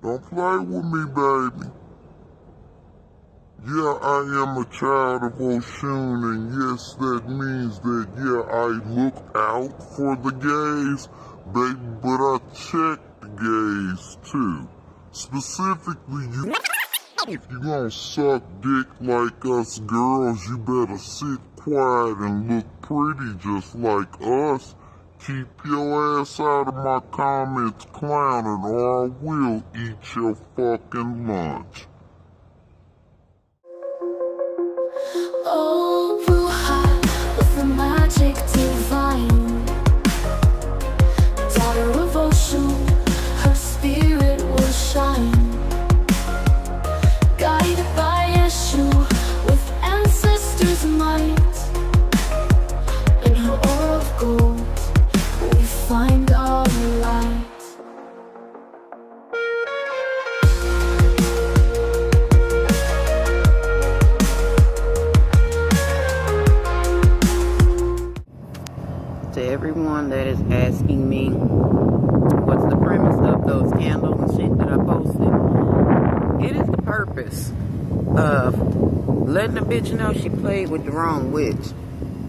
Don't play with me, baby. Yeah, I am a child of Oshun, and yes, that means that, yeah, I look out for the gays, baby, but I check the gays, too. Specifically, if you gonna suck dick like us girls, you better sit quiet and look pretty just like us. Keep your ass out of my comments clowning, or I will eat your fucking lunch. Oh, Ruha, with the magic divine, daughter of Oshun, her spirit will shine. Guided by Eshu, with ancestors' might, in her aura of gold, we find our light. To everyone that is asking me what's the premise of those candles and shit that I posted, it is the purpose of letting a bitch know she played with the wrong witch.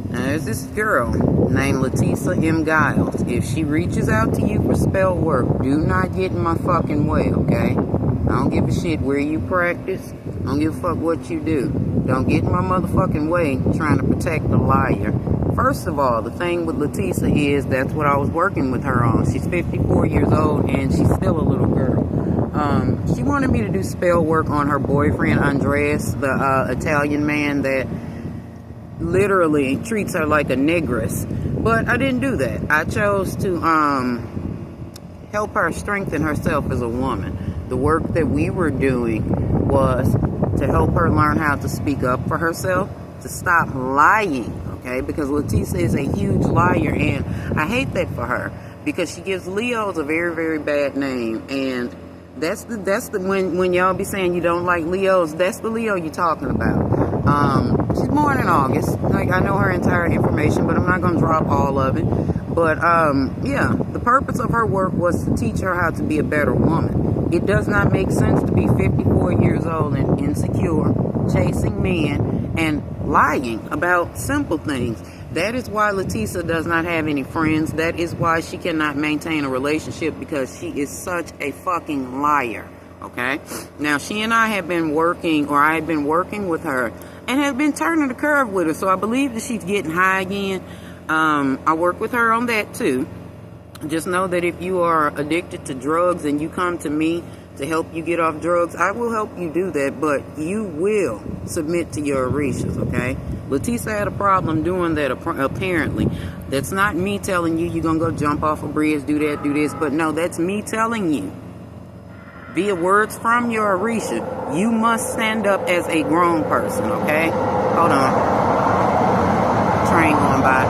Now, there's this girl named Letisa M. Giles. If she reaches out to you for spell work, do not get in my fucking way, okay? I don't give a shit where you practice. I don't give a fuck what you do. Don't get in my motherfucking way trying to protect the liar. First of all, the thing with Letisa is that's what I was working with her on. She's 54 years old and she's still a little girl. She wanted me to do spell work on her boyfriend, Andreas, the Italian man that literally treats her like a negress. But I didn't do that. I chose to help her strengthen herself as a woman. The work that we were doing was to help her learn how to speak up for herself, to stop lying, okay? Because Letisa is a huge liar, and I hate that for her because she gives Leos a very, very bad name. And that's the when y'all be saying you don't like Leos, that's the Leo you're talking about. She's born in August. Like, I know her entire information, but I'm not gonna drop all of it. But yeah, the purpose of her work was to teach her how to be a better woman. It does not make sense to be 54 years old and insecure, chasing men, and lying about simple things. That is why Letisa does not have any friends. That is why she cannot maintain a relationship, because she is such a fucking liar, okay? Now, she and I have been working, or I have been working with her, and have been turning the curve with her, so I believe that she's getting high again. I work with her on that, too. Just know that if you are addicted to drugs and you come to me to help you get off drugs, I will help you do that, but you will submit to your Orishas, okay? Letisa had a problem doing that, apparently. That's not me telling you you're going to go jump off a bridge, do that, do this, but no, that's me telling you, via words from your Orisha, you must stand up as a grown person, okay? Hold on. Train going by.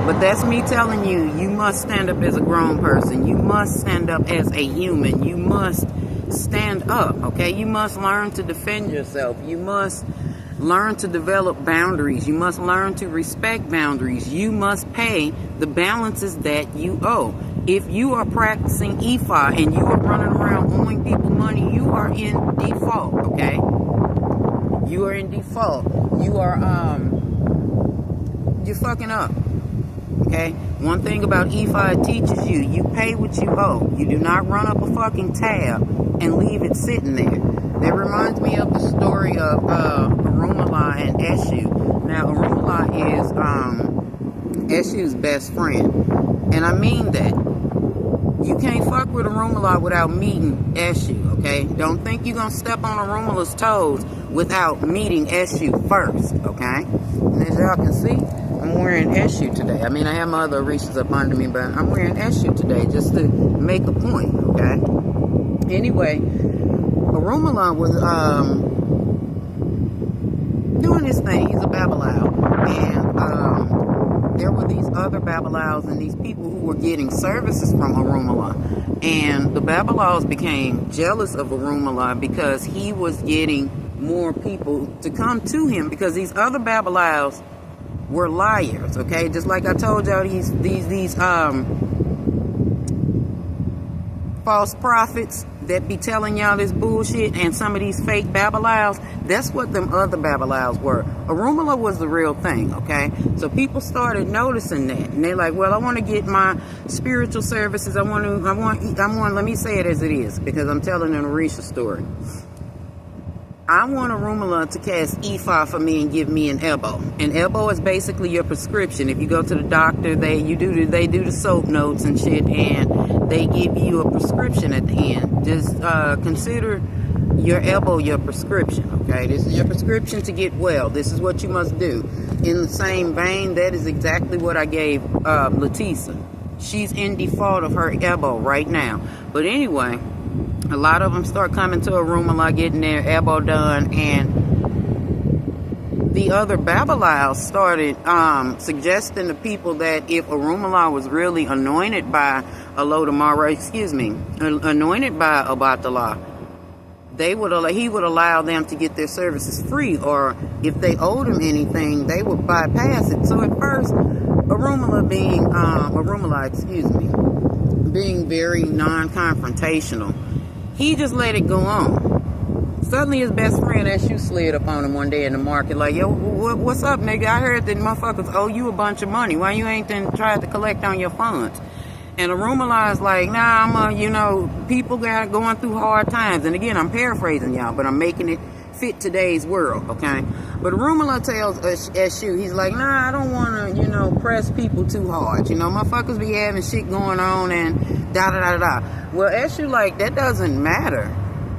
But that's me telling you, you must stand up as a grown person. You must stand up as a human. You must stand up, okay? You must learn to defend yourself. You must learn to develop boundaries. You must learn to respect boundaries. You must pay the balances that you owe. If you are practicing Ifa and you are running around owing people money, you are in default, okay? You are in default. You are, you're fucking up. Okay, one thing about Ifa, it teaches you, you pay what you owe. You do not run up a fucking tab and leave it sitting there. That reminds me of the story of Orunmilla and Eshu. Now, Orunmilla is Eshu's best friend. And I mean that. You can't fuck with Orunmilla without meeting Eshu, okay? Don't think you're going to step on Orunmilla's toes without meeting Eshu first, okay? And as y'all can see, I'm wearing Eshu today. I mean, I have my other Orishas up under me, but I'm wearing Eshu today just to make a point, okay? Anyway, Orunmilla was doing his thing. He's a Babalao. And there were these other Babalaos and these people who were getting services from Orunmilla. And the Babalaos became jealous of Orunmilla because he was getting more people to come to him, because these other Babalaos were liars, okay? Just like I told y'all, these false prophets that be telling y'all this bullshit and some of these fake Babalaos, that's what them other Babalaos were. Orunmilla was the real thing, okay? So people started noticing that, and they're like, well, I want to get my spiritual services. I want, let me say it as it is, because I'm telling an Orisha story. I want Orunmilla to cast Ifa for me and give me an Ebo. An Ebo is basically your prescription. If you go to the doctor, they do the soap notes and shit, and they give you a prescription at the end. Just consider your Ebo your prescription, okay? This is your prescription to get well. This is what you must do. In the same vein, that is exactly what I gave Letisa. She's in default of her Ebo right now. But anyway, a lot of them start coming to Orunmilla, getting their Ebo done, and the other Babalaos started suggesting to people that if Orunmilla was really anointed by Olodumare, anointed by Obatala, he would allow them to get their services free, or if they owed him anything, they would bypass it. So at first, Orunmilla being very non-confrontational, he just let it go on. Suddenly his best friend Eshu slid up on him one day in the market like, yo, what's up, nigga? I heard that motherfuckers owe you a bunch of money. Why you ain't then tried to collect on your funds? And Orunmilla is like, nah, people got going through hard times. And again, I'm paraphrasing y'all, but I'm making it fit today's world, okay? But Orunmilla tells Eshu, he's like, nah, I don't want to, press people too hard. Motherfuckers be having shit going on and da-da-da-da. Well, Eshu, like, that doesn't matter.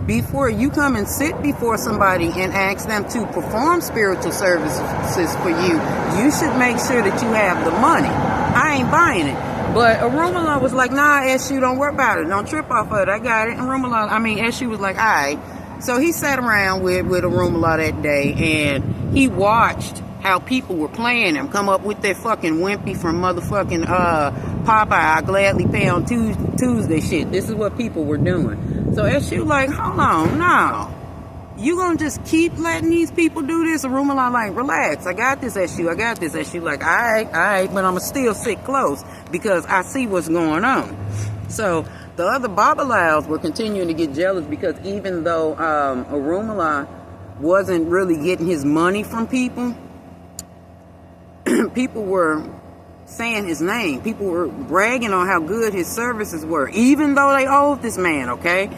Before you come and sit before somebody and ask them to perform spiritual services for you, you should make sure that you have the money. I ain't buying it. But Orunmilla was like, nah, Eshu, don't worry about it. Don't trip off of it. I got it. And Eshu was like, all right. So he sat around with Orunmilla that day, and he watched how people were playing him, come up with their fucking wimpy from motherfucking Popeye, I gladly pay on Tuesday shit. This is what people were doing. So Eshu like, hold on, no. You gonna just keep letting these people do this? Orunmilla like, relax, I got this, Eshu, I got this. Eshu like, all right, but I'ma still sit close because I see what's going on. So the other Babalaos were continuing to get jealous because even though Orunmilla wasn't really getting his money from people, people were saying his name. People were bragging on how good his services were, even though they owed this man, okay?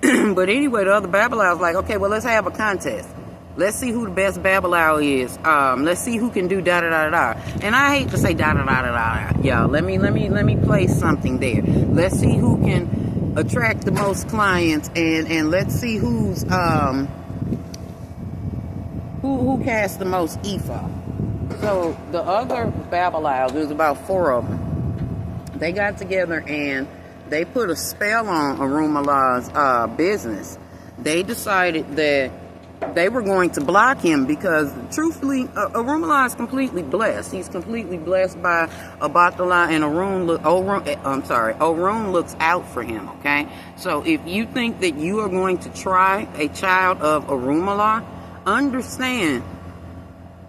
But anyway, the other Babalaos like, okay, well, let's have a contest. Let's see who the best Babalao is. Let's see who can do da-da-da-da-da. And I hate to say da-da-da-da-da, y'all. Let me place something there. Let's see who can attract the most clients, and let's see who casts the most Ifa. So the other Babalaos, there's about 4 of them, they got together and they put a spell on Orunmilla'S business. They decided that they were going to block him because, truthfully, Orunmilla is completely blessed. He's completely blessed by Obatala, and Orun looks out for him, okay? So if you think that you are going to try a child of Orunmilla, understand,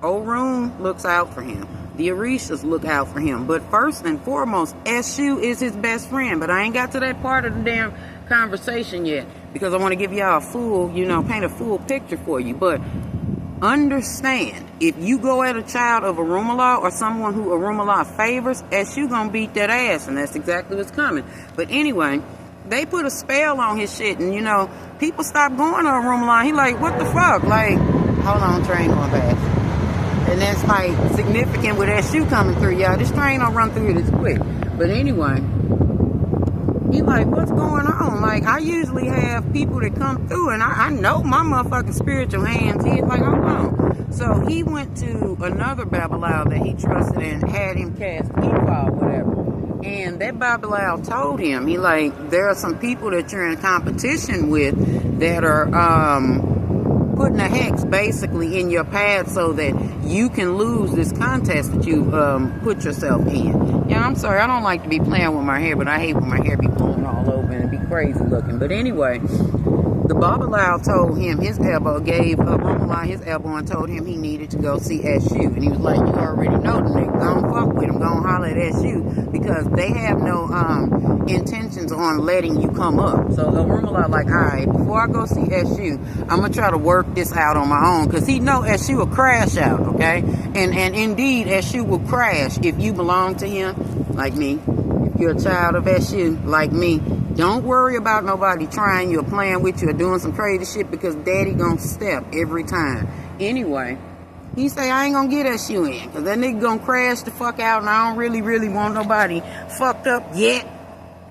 Orun looks out for him. The Orishas look out for him. But first and foremost, Eshu is his best friend. But I ain't got to that part of the damn conversation yet because I want to give y'all a full, paint a full picture for you. But understand, if you go at a child of Orunmilla or someone who Orunmilla favors, Eshu gonna beat that ass, and that's exactly what's coming. But anyway, they put a spell on his shit, and people stopped going to Orunmilla. He like, what the fuck? Like, hold on, train going past. And that's like significant with that shoe coming through, y'all. This train don't run through it as quick. But anyway, he like, what's going on? Like, I usually have people that come through, and I know my motherfucking spiritual hands. He's like, hold on. So he went to another Babalao that he trusted and had him cast Ifa or whatever. And that Babalao told him, he like, there are some people that you're in competition with that are putting a hex basically in your path so that you can lose this contest that you put yourself in. Yeah, I'm sorry, I don't like to be playing with my hair, but I hate when my hair be blowing all over and it be crazy looking. But anyway, The Babalao told him his elbow, gave Orunmilla his elbow and told him he needed to go see SU. And he was like, you already know the nigga, don't fuck with him, don't holler at SU, because they have no intentions on letting you come up. So Orunmilla like, alright, before I go see SU, I'm going to try to work this out on my own, because he know SU will crash out, okay? And indeed, SU will crash if you belong to him, like me. If you're a child of SU, like me, don't worry about nobody trying you or playing with you or doing some crazy shit, because daddy gonna step every time. Anyway, he say, I ain't gonna get SU in, because that nigga gonna crash the fuck out, and I don't really want nobody fucked up yet.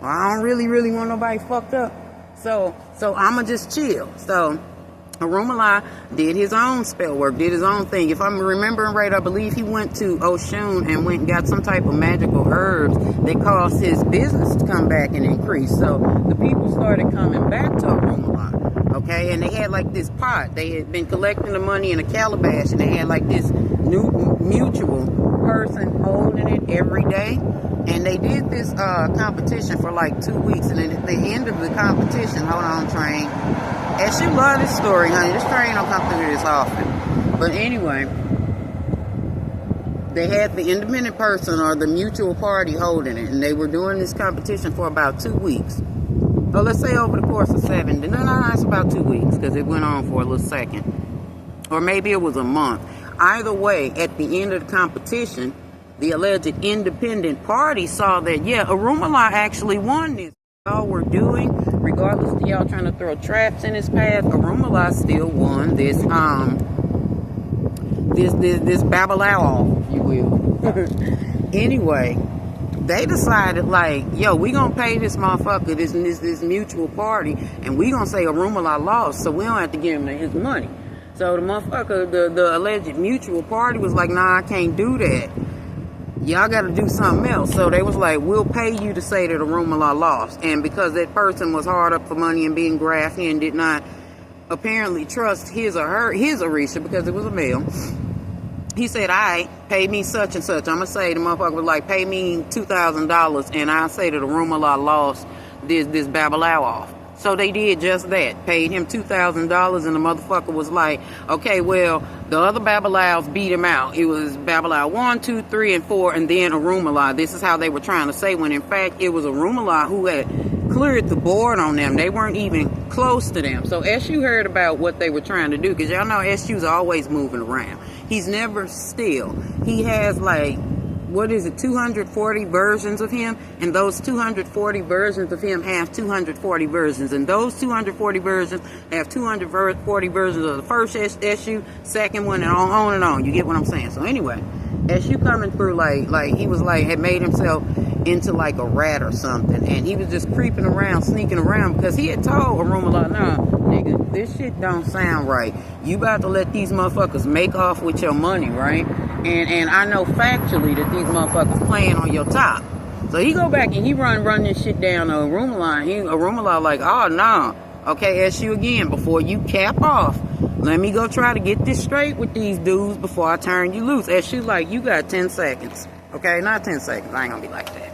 I don't really want nobody fucked up. So I'ma just chill. So Orunmilla did his own spell work, did his own thing. If I'm remembering right, I believe he went to Oshun and went and got some type of magical herbs that caused his business to come back and increase. So the people started coming back to Orunmilla, okay? And they had like this pot. They had been collecting the money in a calabash, and they had like this new mutual person holding it every day. And they did this competition for like 2 weeks. And then at the end of the competition, hold on, train. As you love this story, honey, this train don't come through this often. But anyway, they had the independent person or the mutual party holding it. And they were doing this competition for about 2 weeks. So let's say over the course of 7. No, it's about 2 weeks, because it went on for a little second. Or maybe it was a month. Either way, at the end of the competition, the alleged independent party saw that, yeah, Orunmilla actually won this. Y'all were doing, regardless of y'all trying to throw traps in his path, Orunmilla still won this this Babalao, if you will. Anyway, they decided like, yo, we gonna pay this motherfucker, this mutual party, and we gonna say Orunmilla lost, so we don't have to give him his money. So the motherfucker, the alleged mutual party was like, nah, I can't do that. Y'all got to do something else. So they was like, we'll pay you to say that Orunmilla lost. And because that person was hard up for money and being grafty and did not apparently trust his Orisha, because it was a male, he said, all right, pay me such and such. I'm going to say the motherfucker was like, pay me $2,000, and I'll say that Orunmilla lost this Babalao off. So they did just that, paid him $2,000, and the motherfucker was like, okay, well, the other Babalaos beat him out. It was Babalao 1, 2, 3, and 4, and then Orunmilla. This is how they were trying to say, when in fact it was Orunmilla who had cleared the board on them. They weren't even close to them. So SU heard about what they were trying to do, because y'all know SU's always moving around. He's never still. He has like, what is it, 240 versions of him, and those 240 versions of him have 240 versions, and those 240 versions have 240 versions of the first SU, second one, and on and on. You get what I'm saying? So anyway, SU coming through like he was like, had made himself into like a rat or something, and he was just creeping around, sneaking around, because he had told Orunmilla, nah, nigga, this shit don't sound right. You about to let these motherfuckers make off with your money, right? And I know factually that these motherfuckers playing on your top. So he go back and he run this shit down to Orunmilla, and Orunmilla like, oh, no. Okay, SU again, before you cap off, let me go try to get this straight with these dudes before I turn you loose. SU like, you got 10 seconds. Okay, not 10 seconds. I ain't gonna be like that.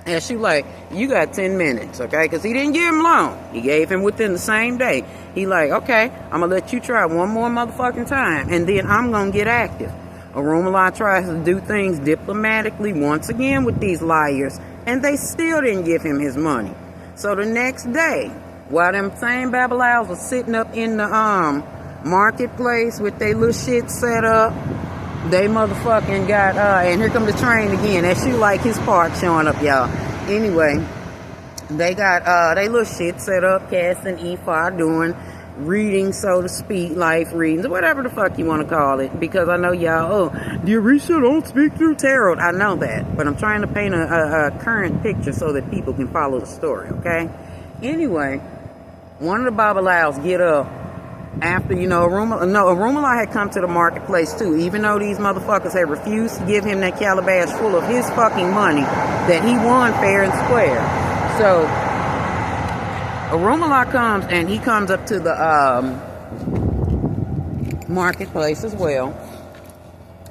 SU like, you got 10 minutes, okay? Because he didn't give him long. He gave him within the same day. He like, okay, I'm going to let you try one more motherfucking time, and then I'm going to get active. Orunmilla tries to do things diplomatically once again with these liars, and they still didn't give him his money. So the next day, while them same Babalaos was sitting up in the marketplace with their little shit set up, they motherfucking got, and here come the train again. SU like his part showing up, y'all. Anyway, they got they little shit set up, casting Ifa, doing reading, so to speak, life readings, whatever the fuck you want to call it, because I know y'all, the Orisha don't speak through tarot. I know that, but I'm trying to paint a current picture so that people can follow the story, okay? Anyway, one of the Babalaos get up after, you know, Orunmilla had come to the marketplace too, even though these motherfuckers had refused to give him that calabash full of his fucking money that he won fair and square. So Orunmilla comes, and he comes up to the marketplace as well,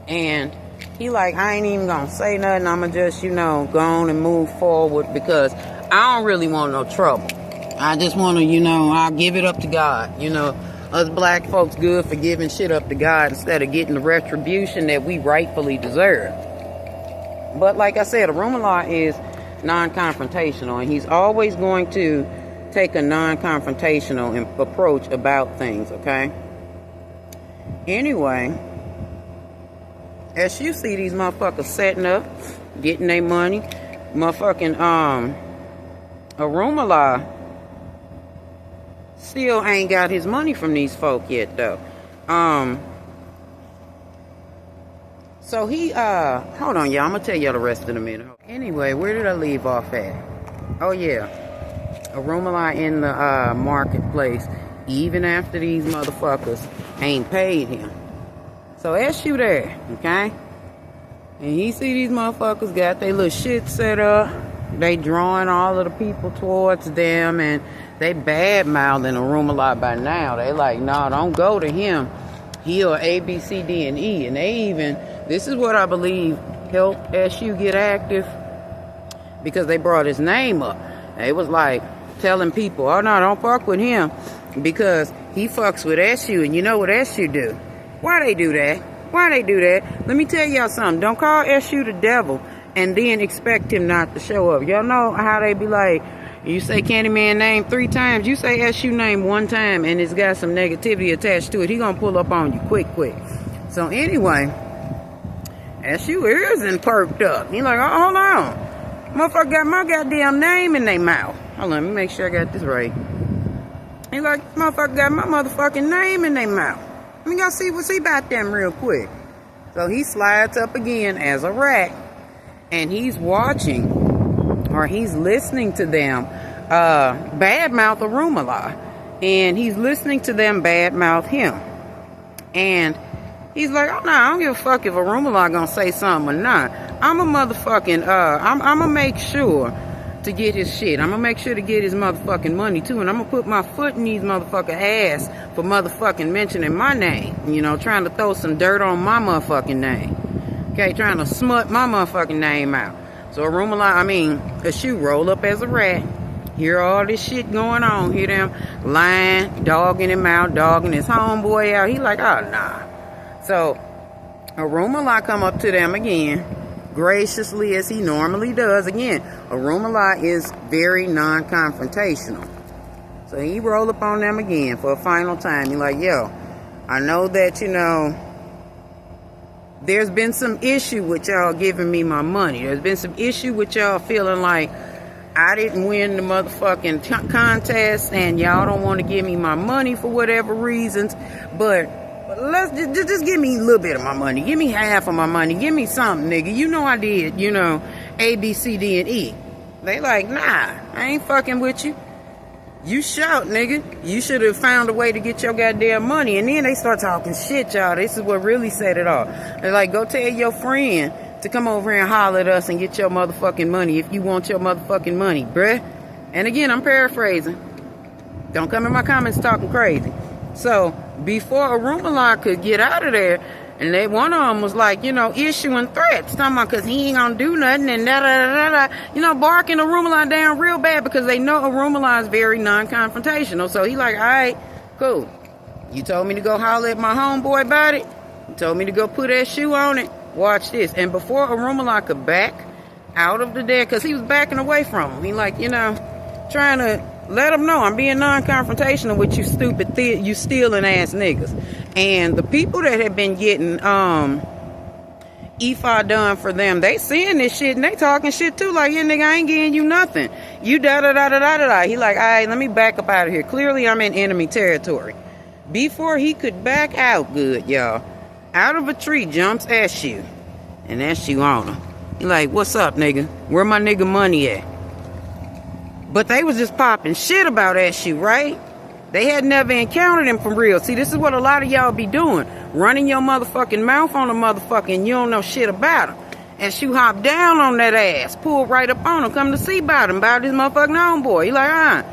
and he like, I ain't even gonna say nothing, I'ma just, you know, go on and move forward, because I don't really want no trouble. I just want to, I'll give it up to God. Us black folks good for giving shit up to God instead of getting the retribution that we rightfully deserve. But like I said, Orunmilla is non-confrontational, and he's always going to take a non-confrontational approach about things, okay? Anyway, as you see these motherfuckers setting up, getting their money, motherfucking Orunmilla still ain't got his money from these folk yet, though. So he, hold on, y'all. I'm gonna tell y'all the rest in a minute. Anyway, where did I leave off at? Oh, yeah. Orunmilla in the marketplace, even after these motherfuckers ain't paid him. So that's you there, okay? And he see these motherfuckers got their little shit set up. They drawing all of the people towards them, and they bad-mouthing Orunmilla by now. They like, nah, don't go to him. He or A, B, C, D, and E. And they even, this is what I believe helped SU get active, because they brought his name up. They was like telling people, oh no, don't fuck with him, because he fucks with SU, and you know what SU do. Why they do that? Why they do that? Let me tell y'all something. Don't call SU the devil and then expect him not to show up. Y'all know how they be like, you say Candyman name 3 times, you say SU name 1 time, and it's got some negativity attached to it. He gonna pull up on you quick. So anyway, SU ears and perked up. He like, oh, hold on. Motherfucker got my goddamn name in their mouth. Hold on, let me make sure I got this right. He like, motherfucker got my motherfucking name in their mouth. Let me go see what's he about them real quick. So he slides up again as a rat, and he's watching, or he's listening to them badmouth Orunmilla, and he's listening to them badmouth him. And he's like, oh no, I don't give a fuck if Orunmilla gonna say something or not. I'm a motherfucking, I'm gonna make sure to get his shit. I'm gonna make sure to get his motherfucking money too, and I'm gonna put my foot in these motherfucking ass for motherfucking mentioning my name. Trying to throw some dirt on my motherfucking name. Okay, trying to smut my motherfucking name out. So Orunmilla, SU roll up as a rat. Hear all this shit going on. Hear them lying, dogging him out, dogging his homeboy out. He like, oh nah. So Orunmilla come up to them again, graciously as he normally does. Again, Orunmilla is very non-confrontational. So he roll up on them again for a final time. He like, yo, I know that, there's been some issue with y'all giving me my money. There's been some issue with y'all feeling like I didn't win the motherfucking contest, and y'all don't want to give me my money for whatever reasons. But let's just give me a little bit of my money. Give me half of my money. Give me something, nigga. You know I did, A, B, C, D, and E. They like, nah, I ain't fucking with you. You shout, nigga. You should have found a way to get your goddamn money. And then they start talking shit, y'all. This is what really set it off. They're like, go tell your friend to come over here and holler at us and get your motherfucking money if you want your motherfucking money, bruh. And again, I'm paraphrasing. Don't come in my comments talking crazy. So before Orunmilla could get out of there, and one of them was like, issuing threats, talking about because he ain't gonna do nothing and barking Orunmilla down real bad, because they know Orunmilla is very non-confrontational. So he like, all right, cool. You told me to go holler at my homeboy about it. You told me to go put that shoe on it. Watch this. And before Orunmilla could back out of the dead, because he was backing away from him, he like, trying to let them know I'm being non-confrontational with you stupid, you stealing ass niggas. And the people that have been getting EFA done for them, they seeing this shit and they talking shit too. Like, yeah, nigga, I ain't getting you nothing. You da-da-da-da-da-da. He like, all right, let me back up out of here. Clearly, I'm in enemy territory. Before he could back out good, y'all, out of a tree jumps SU. And SU on him. He like, what's up, nigga? Where my nigga money at? But they was just popping shit about SU, right? They had never encountered him for real. See, this is what a lot of y'all be doing. Running your motherfucking mouth on a motherfucker and you don't know shit about him. SU hopped down on that ass, pulled right up on him, come to see about him, about his motherfucking homeboy. He like,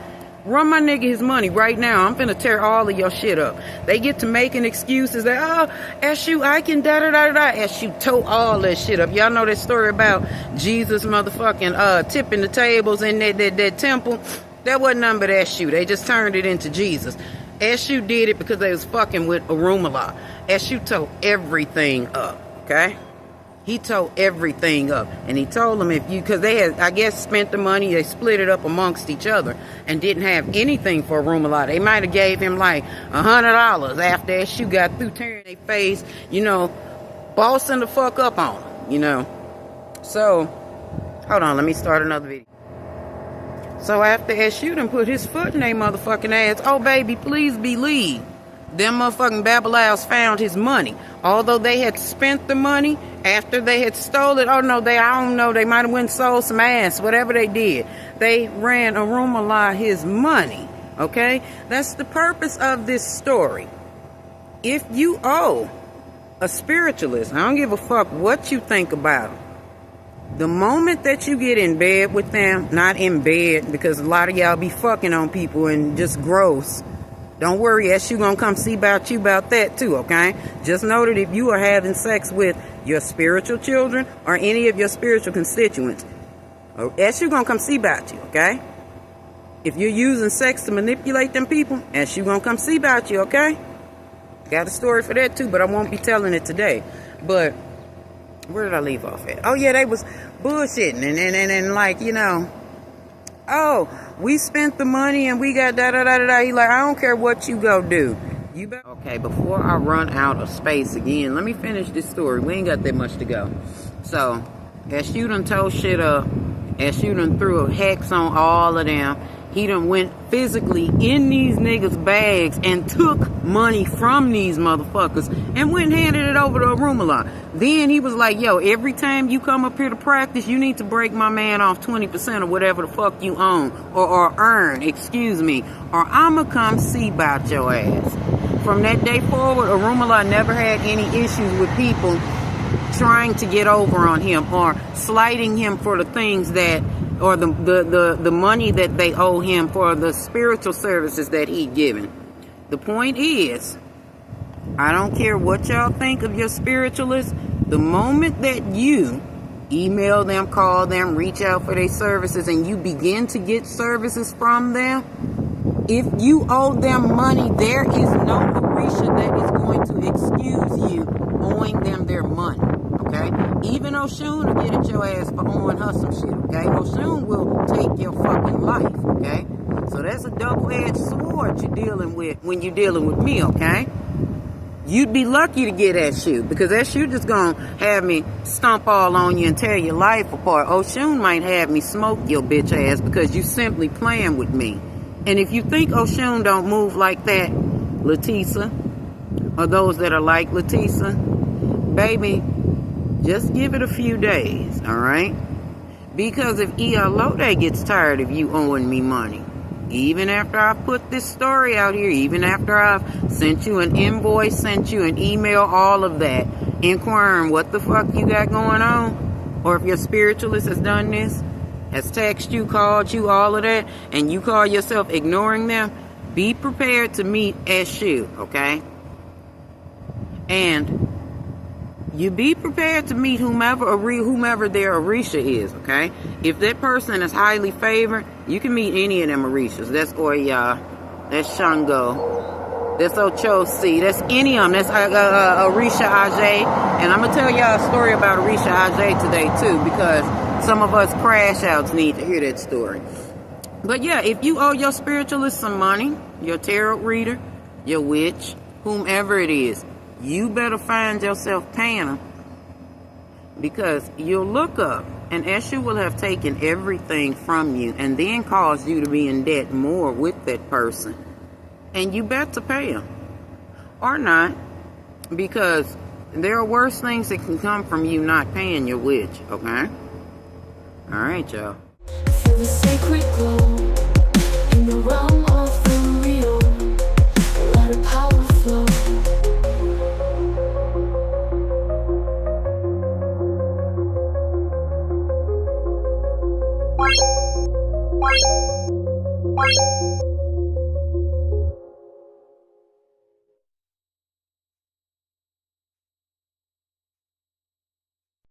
run my nigga his money right now. I'm finna tear all of your shit up. They get to making excuses that, SU, I can da-da-da-da-da. SU tore all that shit up. Y'all know that story about Jesus motherfucking tipping the tables in that temple. That wasn't nothing but Eshu. They just turned it into Jesus. Eshu did it because they was fucking with Orunmilla. Eshu tore everything up, okay? He tore everything up. And he told them because they had, I guess, spent the money, they split it up amongst each other and didn't have anything for Orunmilla. They might have gave him like $100 after Eshu got through tearing their face, bossing the fuck up on them, So, hold on, let me start another video. So after Eshu done put his foot in their motherfucking ass, oh baby, please believe, them motherfucking Babalaos found his money. Although they had spent the money after they had stole it, I don't know, they might have went and sold some ass, whatever they did. They ran Orunmilla his money, okay? That's the purpose of this story. If you owe a spiritualist, I don't give a fuck what you think about them. The moment that you get in bed with them, not in bed, because a lot of y'all be fucking on people and just gross. Don't worry, Eshu gonna come see about you about that too, okay? Just know that if you are having sex with your spiritual children or any of your spiritual constituents, Eshu gonna come see about you, okay? If you're using sex to manipulate them people, Eshu gonna come see about you, okay? Got a story for that too, but I won't be telling it today. But where did I leave off at? Oh yeah, they was bullshitting and like, oh, we spent the money and we got da-da-da-da-da. He like, I don't care what you go do. You better. Okay, before I run out of space again, let me finish this story. We ain't got that much to go. So, Eshu done tore shit up. Eshu done threw a hex on all of them. He done went physically in these niggas' bags and took money from these motherfuckers and went and handed it over to Orunmilla. Then he was like, yo, every time you come up here to practice, you need to break my man off 20% of whatever the fuck you own or earn, or I'ma come see about your ass. From that day forward, Orunmilla never had any issues with people trying to get over on him or slighting him for the things that, or the money that they owe him for the spiritual services that he given. The point is, I don't care what y'all think of your spiritualists. The moment that you email them, call them, reach out for their services, and you begin to get services from them, if you owe them money, there is no Orisha that is going to excuse you owing them their money. Okay? Even Oshun will get at your ass for owing her some shit, okay? Oshun will take your fucking life, okay? So that's a double-edged sword you're dealing with when you're dealing with me, okay? You'd be lucky to get Eshu, because Eshu just gonna have me stomp all on you and tear your life apart. Oshun might have me smoke your bitch ass because you simply playing with me. And if you think Oshun don't move like that, Latisa, or those that are like Latisa, baby, just give it a few days, all right? Because if Ialode gets tired of you owing me money, even after I've put this story out here, even after I've sent you an invoice, sent you an email, all of that, inquiring what the fuck you got going on, or if your spiritualist has done this, has texted you, called you, all of that, and you call yourself ignoring them, be prepared to meet Eshu, okay? And you be prepared to meet whomever their Orisha is, okay? If that person is highly favored, you can meet any of them Orishas. That's Oya, that's Shango, that's Ochosi, that's any of them. That's Orisha Ajay. And I'm going to tell y'all a story about Orisha Ajay today, too, because some of us crash outs need to hear that story. But yeah, if you owe your spiritualist some money, your tarot reader, your witch, whomever it is, you better find yourself paying them, because you'll look up and Eshu will have taken everything from you and then caused you to be in debt more with that person. And you better pay them. Or not, because there are worse things that can come from you not paying your witch, okay? Alright, y'all. Feel the sacred glow in the realm of the real. Let a power flow. Bye.